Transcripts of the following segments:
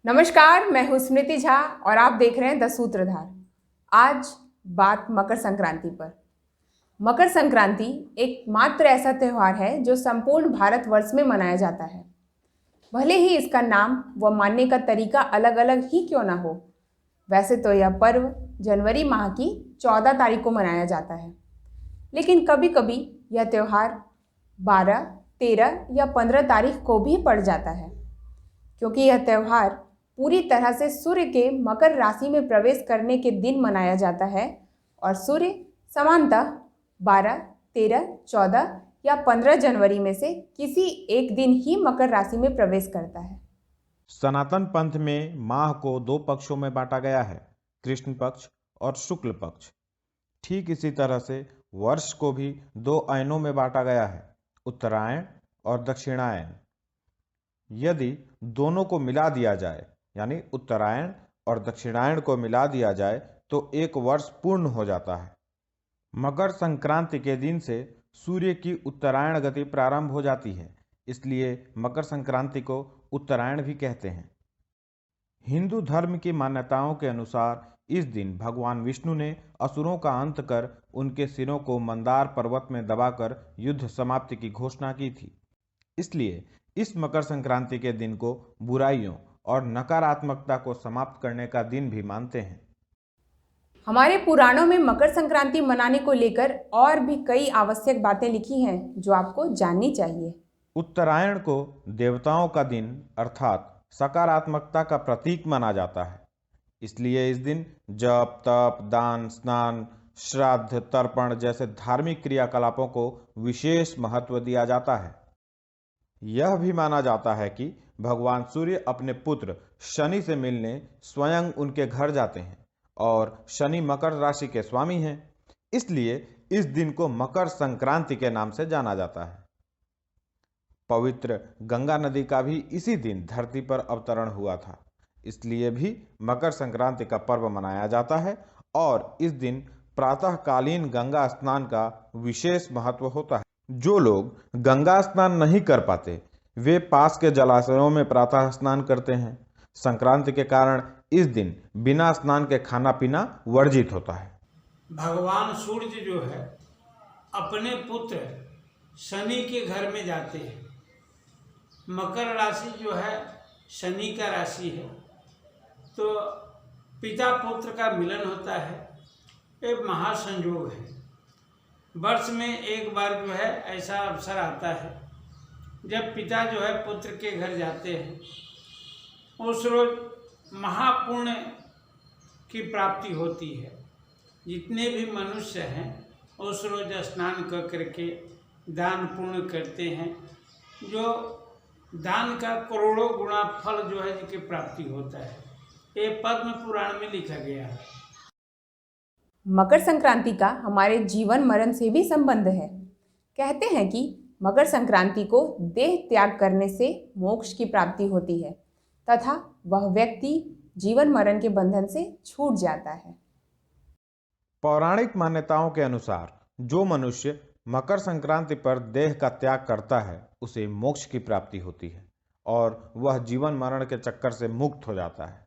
नमस्कार, मैं हूँ स्मृति झा और आप देख रहे हैं द सूत्रधार। आज बात मकर संक्रांति पर। मकर संक्रांति एक मात्र ऐसा त्यौहार है जो संपूर्ण भारतवर्ष में मनाया जाता है। भले ही इसका नाम व मानने का तरीका अलग अलग ही क्यों ना हो। वैसे तो यह पर्व जनवरी माह की 14 तारीख को मनाया जाता है, लेकिन कभी कभी यह त्यौहार 12, 13 या 15 तारीख को भी पड़ जाता है, क्योंकि यह त्यौहार पूरी तरह से सूर्य के मकर राशि में प्रवेश करने के दिन मनाया जाता है और सूर्य सामान्यतः 12, 13, 14 या 15 जनवरी में से किसी एक दिन ही मकर राशि में प्रवेश करता है। सनातन पंथ में माह को दो पक्षों में बांटा गया है, कृष्ण पक्ष और शुक्ल पक्ष। ठीक इसी तरह से वर्ष को भी दो अयनों में बांटा गया है, उत्तरायण और दक्षिणायन। यदि दोनों को मिला दिया जाए, यानी उत्तरायण और दक्षिणायन को मिला दिया जाए, तो एक वर्ष पूर्ण हो जाता है। मकर संक्रांति के दिन से सूर्य की उत्तरायण गति प्रारंभ हो जाती है, इसलिए मकर संक्रांति को उत्तरायण भी कहते हैं। हिंदू धर्म की मान्यताओं के अनुसार इस दिन भगवान विष्णु ने असुरों का अंत कर उनके सिरों को मंदार पर्वत में दबाकर युद्ध समाप्ति की घोषणा की थी। इसलिए इस मकर संक्रांति के दिन को बुराइयों और नकारात्मकता को समाप्त करने का दिन भी मानते हैं। हमारे पुराणों में मकर संक्रांति मनाने को लेकर और भी कई आवश्यक बातें लिखी हैं जो आपको जाननी चाहिए। उत्तरायण को देवताओं का दिन अर्थात सकारात्मकता का प्रतीक माना जाता है, इसलिए इस दिन जप, तप, दान, स्नान, श्राद्ध, तर्पण जैसे धार्मिक क्रियाकलापों को विशेष महत्व दिया जाता है। यह भी माना जाता है कि भगवान सूर्य अपने पुत्र शनि से मिलने स्वयं उनके घर जाते हैं और शनि मकर राशि के स्वामी हैं, इसलिए इस दिन को मकर संक्रांति के नाम से जाना जाता है। पवित्र गंगा नदी का भी इसी दिन धरती पर अवतरण हुआ था, इसलिए भी मकर संक्रांति का पर्व मनाया जाता है और इस दिन प्रातःकालीन गंगा स्नान का विशेष महत्व होता है। जो लोग गंगा स्नान नहीं कर पाते वे पास के जलाशयों में प्रातः स्नान करते हैं। संक्रांति के कारण इस दिन बिना स्नान के खाना पीना वर्जित होता है। भगवान सूर्य जो है अपने पुत्र शनि के घर में जाते हैं। मकर राशि जो है शनि का राशि है, तो पिता पुत्र का मिलन होता है। एक महासंयोग है। वर्ष में एक बार जो है ऐसा अवसर आता है जब पिता जो है पुत्र के घर जाते हैं। उस रोज महापुण्य की प्राप्ति होती है। जितने भी मनुष्य हैं उस रोज स्नान कर करके दान पुण्य करते हैं, जो दान का करोड़ों गुना फल जो है जिसकी प्राप्ति होता है। ये पद्म पुराण में लिखा गया है। मकर संक्रांति का हमारे जीवन मरण से भी संबंध है। कहते हैं कि मकर संक्रांति को देह त्याग करने से मोक्ष की प्राप्ति होती है तथा वह व्यक्ति जीवन मरण के बंधन से छूट जाता है। पौराणिक मान्यताओं के अनुसार जो मनुष्य मकर संक्रांति पर देह का त्याग करता है उसे मोक्ष की प्राप्ति होती है और वह जीवन मरण के चक्कर से मुक्त हो जाता है।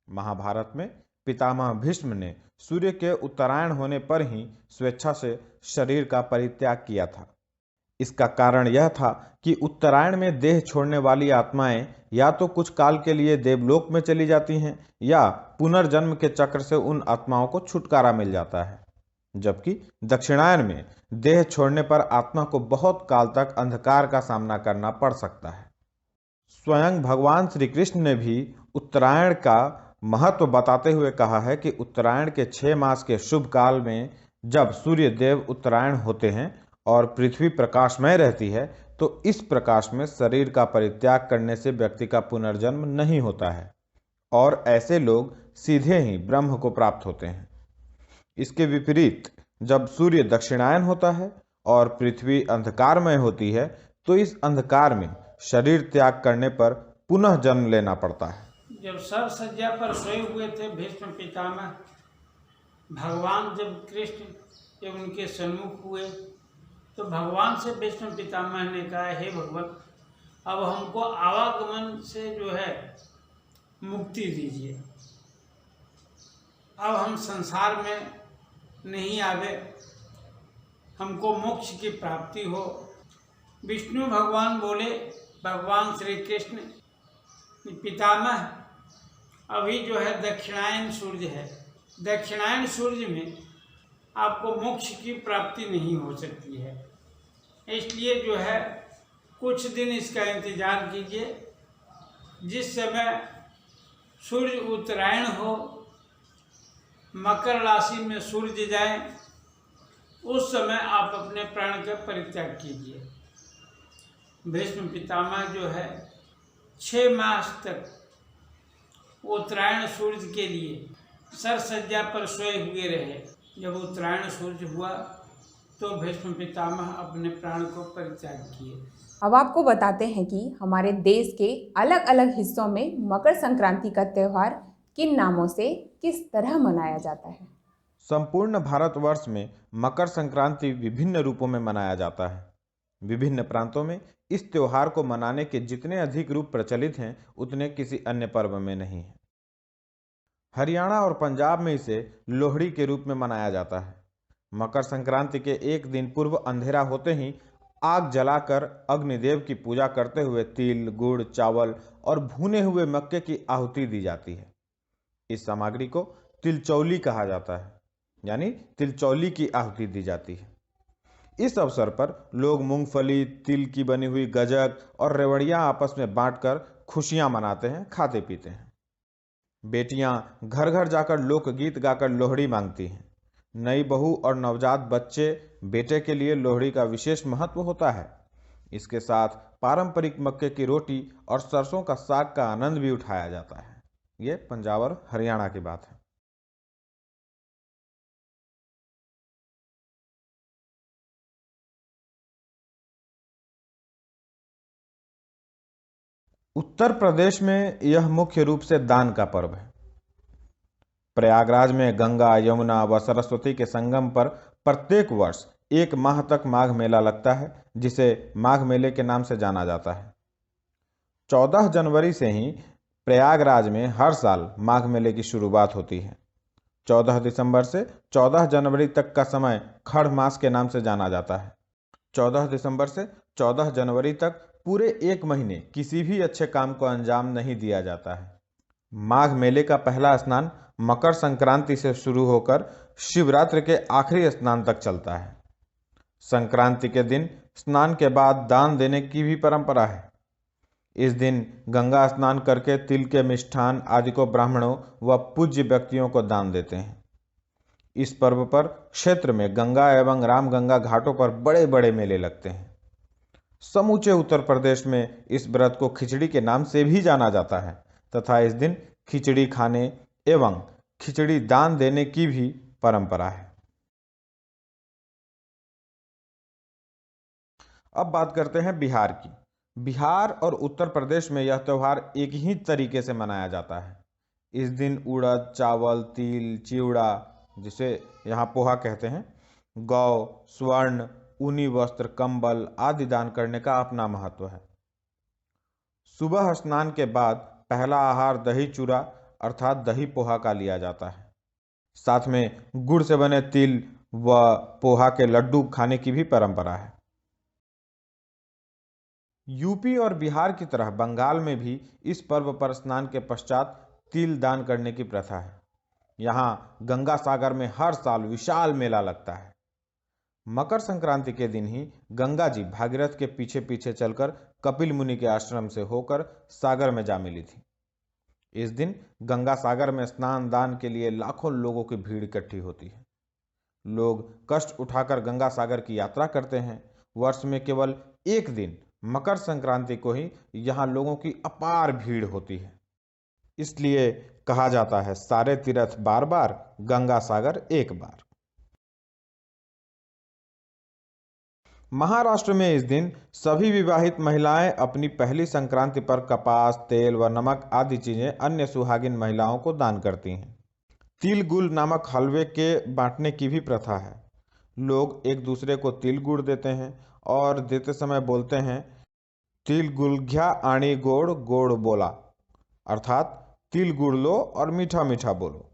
महाभारत में पितामह भीष्म ने सूर्य के उत्तरायण होने पर ही स्वेच्छा से शरीर का परित्याग किया था। इसका कारण यह था कि उत्तरायण में देह छोड़ने वाली आत्माएं या तो कुछ काल के लिए देवलोक में चली जाती हैं या पुनर्जन्म के चक्र से उन आत्माओं को छुटकारा मिल जाता है, जबकि दक्षिणायन में देह छोड़ने पर आत्मा को बहुत काल तक अंधकार का सामना करना पड़ सकता है। स्वयं भगवान श्री कृष्ण ने भी उत्तरायण का महत्व बताते हुए कहा है कि उत्तरायण के 6 मास के शुभ काल में जब सूर्य देव उत्तरायण होते हैं और पृथ्वी प्रकाशमय रहती है, तो इस प्रकाश में शरीर का परित्याग करने से व्यक्ति का पुनर्जन्म नहीं होता है और ऐसे लोग सीधे ही ब्रह्म को प्राप्त होते हैं। इसके विपरीत जब सूर्य दक्षिणायन होता है और पृथ्वी अंधकारमय होती है, तो इस अंधकार में शरीर त्याग करने पर पुनः जन्म लेना पड़ता है। जब सर सज्जा पर सोए हुए थे भीष्म पितामह, भगवान जब कृष्ण जब उनके सन्मुख हुए तो भगवान से भीष्म पितामह ने कहा, हे भगवान, अब हमको आवागमन से जो है मुक्ति दीजिए। अब हम संसार में नहीं आवे, हमको मोक्ष की प्राप्ति हो। विष्णु भगवान बोले, भगवान श्री कृष्ण पितामह, अभी जो है दक्षिणायन सूर्य है, दक्षिणायन सूर्य में आपको मोक्ष की प्राप्ति नहीं हो सकती है, इसलिए जो है कुछ दिन इसका इंतजार कीजिए। जिस समय सूर्य उत्तरायण हो, मकर राशि में सूर्य जाए, उस समय आप अपने प्राण का परित्याग कीजिए। भीष्म पितामह जो है 6 मास तक उत्तरायण सूर्य के लिए सरसज्जा पर सोए हुए रहे। जब उत्तरायण सूर्य हुआ तो भीष्म पितामह अपने प्राण को परित्याग किए। अब आपको बताते हैं कि हमारे देश के अलग अलग हिस्सों में मकर संक्रांति का त्यौहार किन नामों से किस तरह मनाया जाता है। संपूर्ण भारतवर्ष में मकर संक्रांति विभिन्न रूपों में मनाया जाता है। विभिन्न प्रांतों में इस त्योहार को मनाने के जितने अधिक रूप प्रचलित हैं, उतने किसी अन्य पर्व में नहीं है। हरियाणा और पंजाब में इसे लोहड़ी के रूप में मनाया जाता है। मकर संक्रांति के एक दिन पूर्व अंधेरा होते ही आग जलाकर अग्निदेव की पूजा करते हुए तिल, गुड़, चावल और भुने हुए मक्के की आहुति दी जाती है। इस सामग्री को तिलचौली कहा जाता है, यानी तिलचौली की आहुति दी जाती है। इस अवसर पर लोग मूंगफली, तिल की बनी हुई गजक और रेवड़ियां आपस में बांटकर खुशियां मनाते हैं, खाते पीते हैं। बेटियां घर घर जाकर लोकगीत गाकर लोहड़ी मांगती हैं। नई बहू और नवजात बच्चे बेटे के लिए लोहड़ी का विशेष महत्व होता है। इसके साथ पारंपरिक मक्के की रोटी और सरसों का साग का आनंद भी उठाया जाता है। ये पंजाब और हरियाणा की बात है। उत्तर प्रदेश में यह मुख्य रूप से दान का पर्व है। प्रयागराज में गंगा, यमुना व सरस्वती के संगम पर प्रत्येक वर्ष 1 माह तक माघ मेला लगता है, जिसे माघ मेले के नाम से जाना जाता है। 14 जनवरी से ही प्रयागराज में हर साल माघ मेले की शुरुआत होती है। 14 दिसंबर से 14 जनवरी तक का समय खड़ मास के नाम से जाना जाता है। 14 दिसंबर से 14 जनवरी तक पूरे 1 महीने किसी भी अच्छे काम को अंजाम नहीं दिया जाता है। माघ मेले का पहला स्नान मकर संक्रांति से शुरू होकर शिवरात्रि के आखिरी स्नान तक चलता है। संक्रांति के दिन स्नान के बाद दान देने की भी परंपरा है। इस दिन गंगा स्नान करके तिल के मिष्ठान आदि को ब्राह्मणों व पूज्य व्यक्तियों को दान देते हैं। इस पर्व पर क्षेत्र में गंगा एवं रामगंगा घाटों पर बड़े बड़े मेले लगते हैं। समूचे उत्तर प्रदेश में इस व्रत को खिचड़ी के नाम से भी जाना जाता है तथा इस दिन खिचड़ी खाने एवं खिचड़ी दान देने की भी परंपरा है। अब बात करते हैं बिहार की। बिहार और उत्तर प्रदेश में यह त्यौहार एक ही तरीके से मनाया जाता है। इस दिन उड़द, चावल, तिल, चिवड़ा, जिसे यहाँ पोहा कहते हैं, गौ, स्वर्ण, ऊनी वस्त्र, कंबल आदि दान करने का अपना महत्व है। सुबह स्नान के बाद पहला आहार दही चूड़ा अर्थात दही पोहा का लिया जाता है। साथ में गुड़ से बने तिल व पोहा के लड्डू खाने की भी परंपरा है। यूपी और बिहार की तरह बंगाल में भी इस पर्व पर स्नान के पश्चात तिल दान करने की प्रथा है। यहाँ गंगा सागर में हर साल विशाल मेला लगता है। मकर संक्रांति के दिन ही गंगा जी भागीरथ के पीछे पीछे चलकर कपिल मुनि के आश्रम से होकर सागर में जा मिली थी। इस दिन गंगा सागर में स्नान दान के लिए लाखों लोगों की भीड़ इकट्ठी होती है। लोग कष्ट उठाकर गंगा सागर की यात्रा करते हैं। वर्ष में केवल एक दिन मकर संक्रांति को ही यहाँ लोगों की अपार भीड़ होती है। इसलिए कहा जाता है, सारे तीर्थ बार बार, गंगा सागर एक बार। महाराष्ट्र में इस दिन सभी विवाहित महिलाएं अपनी पहली संक्रांति पर कपास, तेल व नमक आदि चीजें अन्य सुहागिन महिलाओं को दान करती हैं। तिल गुड़ नामक हलवे के बांटने की भी प्रथा है। लोग एक दूसरे को तिल गुड़ देते हैं और देते समय बोलते हैं, तिल गुलघ्या आणि गोड़ गोड़ बोला, अर्थात तिल गुड़ लो और मीठा मीठा बोलो।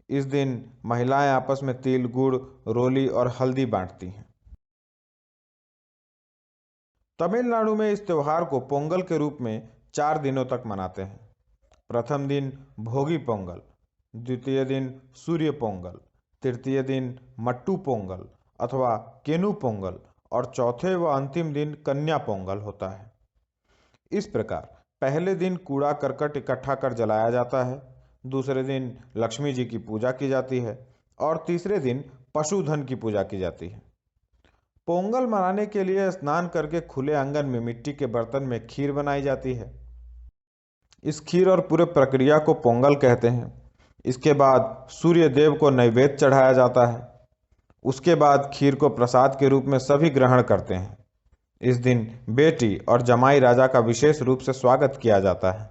इस दिन महिलाएं आपस में तिल गुड़, रोली और हल्दी बांटती हैं। तमिलनाडु में इस त्योहार को पोंगल के रूप में 4 दिनों तक मनाते हैं। प्रथम दिन भोगी पोंगल, द्वितीय दिन सूर्य पोंगल, तृतीय दिन मट्टू पोंगल अथवा केनु पोंगल और चौथे व अंतिम दिन कन्या पोंगल होता है। इस प्रकार पहले दिन कूड़ा करकट इकट्ठा कर जलाया जाता है, दूसरे दिन लक्ष्मी जी की पूजा की जाती है और तीसरे दिन पशुधन की पूजा की जाती है। पोंगल मनाने के लिए स्नान करके खुले आंगन में मिट्टी के बर्तन में खीर बनाई जाती है। इस खीर और पूरे प्रक्रिया को पोंगल कहते हैं। इसके बाद सूर्य देव को नैवेद्य चढ़ाया जाता है। उसके बाद खीर को प्रसाद के रूप में सभी ग्रहण करते हैं। इस दिन बेटी और जमाई राजा का विशेष रूप से स्वागत किया जाता है।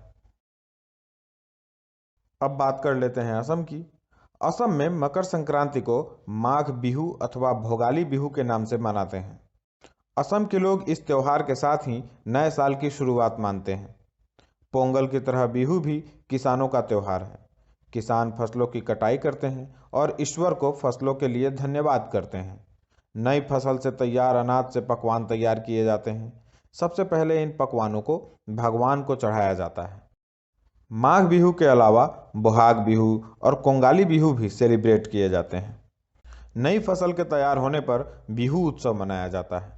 अब बात कर लेते हैं असम की। असम में मकर संक्रांति को माघ बिहू अथवा भोगाली बिहू के नाम से मनाते हैं। असम के लोग इस त्योहार के साथ ही नए साल की शुरुआत मानते हैं। पोंगल की तरह बिहू भी किसानों का त्योहार है। किसान फसलों की कटाई करते हैं और ईश्वर को फसलों के लिए धन्यवाद करते हैं। नई फसल से तैयार अनाज से पकवान तैयार किए जाते हैं। सबसे पहले इन पकवानों को भगवान को चढ़ाया जाता है। माघ बिहू के अलावा बोहाग बिहू और कोंगाली बिहू भी सेलिब्रेट किए जाते हैं। नई फसल के तैयार होने पर बिहू उत्सव मनाया जाता है।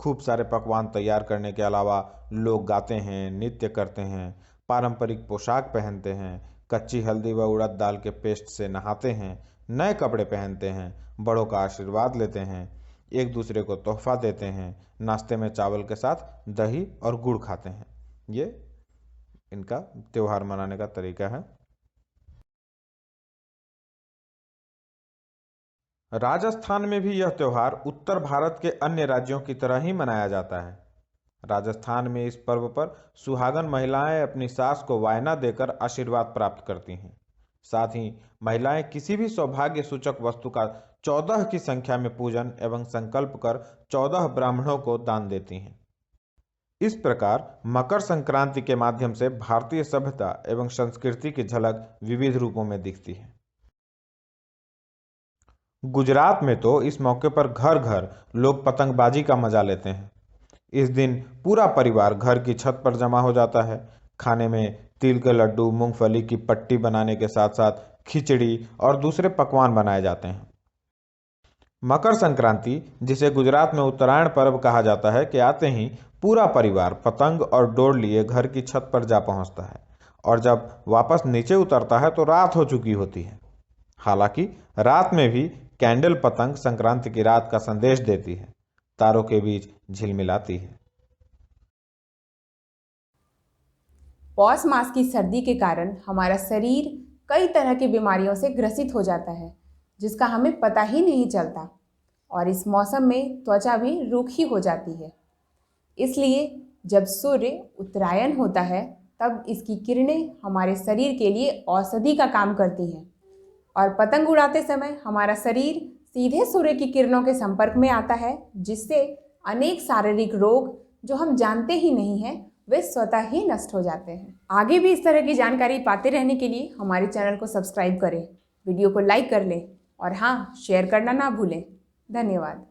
खूब सारे पकवान तैयार करने के अलावा लोग गाते हैं, नृत्य करते हैं, पारंपरिक पोशाक पहनते हैं, कच्ची हल्दी व उड़द दाल के पेस्ट से नहाते हैं, नए कपड़े पहनते हैं, बड़ों का आशीर्वाद लेते हैं, एक दूसरे को तोहफा देते हैं, नाश्ते में चावल के साथ दही और गुड़ खाते हैं। ये इनका त्योहार मनाने का तरीका है। राजस्थान में भी यह त्योहार उत्तर भारत के अन्य राज्यों की तरह ही मनाया जाता है। राजस्थान में इस पर्व पर सुहागन महिलाएं अपनी सास को वायना देकर आशीर्वाद प्राप्त करती हैं। साथ ही महिलाएं किसी भी सौभाग्य सूचक वस्तु का 14 की संख्या में पूजन एवं संकल्प कर 14 ब्राह्मणों को दान देती हैं। इस प्रकार मकर संक्रांति के माध्यम से भारतीय सभ्यता एवं संस्कृति की झलक विविध रूपों में दिखती है। गुजरात में तो इस मौके पर घर घर लोग पतंगबाजी का मजा लेते हैं। इस दिन पूरा परिवार घर की छत पर जमा हो जाता है। खाने में तिल के लड्डू, मूंगफली की पट्टी बनाने के साथ साथ खिचड़ी और दूसरे पकवान बनाए जाते हैं। मकर संक्रांति, जिसे गुजरात में उत्तरायण पर्व कहा जाता है, के आते ही पूरा परिवार पतंग और डोर लिए घर की छत पर जा पहुंचता है और जब वापस नीचे उतरता है तो रात हो चुकी होती है। हालांकि रात में भी कैंडल पतंग संक्रांति की रात का संदेश देती है, तारों के बीच झिलमिलाती है। पौष मास की सर्दी के कारण हमारा शरीर कई तरह की बीमारियों से ग्रसित हो जाता है, जिसका हमें पता ही नहीं चलता, और इस मौसम में त्वचा भी रूखी हो जाती है। इसलिए जब सूर्य उत्तरायण होता है तब इसकी किरणें हमारे शरीर के लिए औषधि का काम करती हैं, और पतंग उड़ाते समय हमारा शरीर सीधे सूर्य की किरणों के संपर्क में आता है, जिससे अनेक शारीरिक रोग जो हम जानते ही नहीं हैं वे स्वतः ही नष्ट हो जाते हैं। आगे भी इस तरह की जानकारी पाते रहने के लिए हमारे चैनल को सब्सक्राइब करें, वीडियो को लाइक कर लें और हाँ, शेयर करना ना भूलें। धन्यवाद।